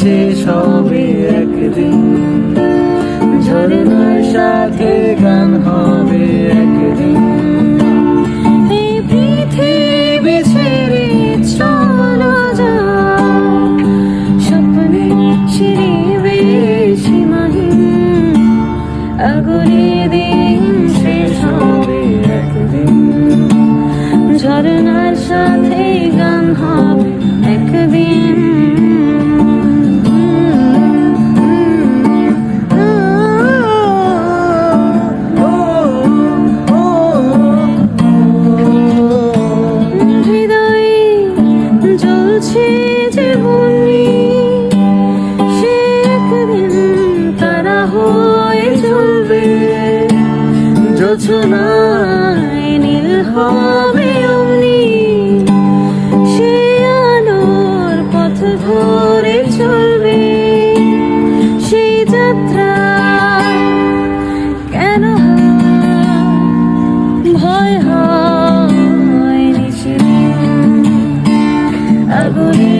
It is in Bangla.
শেষ হবে একদিন, ঝরনার সাথে গান হবে একদিন। এই পৃথিবী ছেড়ে চলো যাও, স্বপ্নে সিঁড়ি সীমাহীন, আগুনে দিন শেষ হবে একদিন, ঝরনার সাথে গান হবে একদিন। হৃদয়ে জ্বলছে যে বন্যি, সে একদিন তারা হয়ে জ্বলবে, যোছনায় নীল হবে অমনি, সে আলোর পথ ধরে চলবে। সেই যাত্রা কেন ভয় হয় নিশিদিন, আগুনে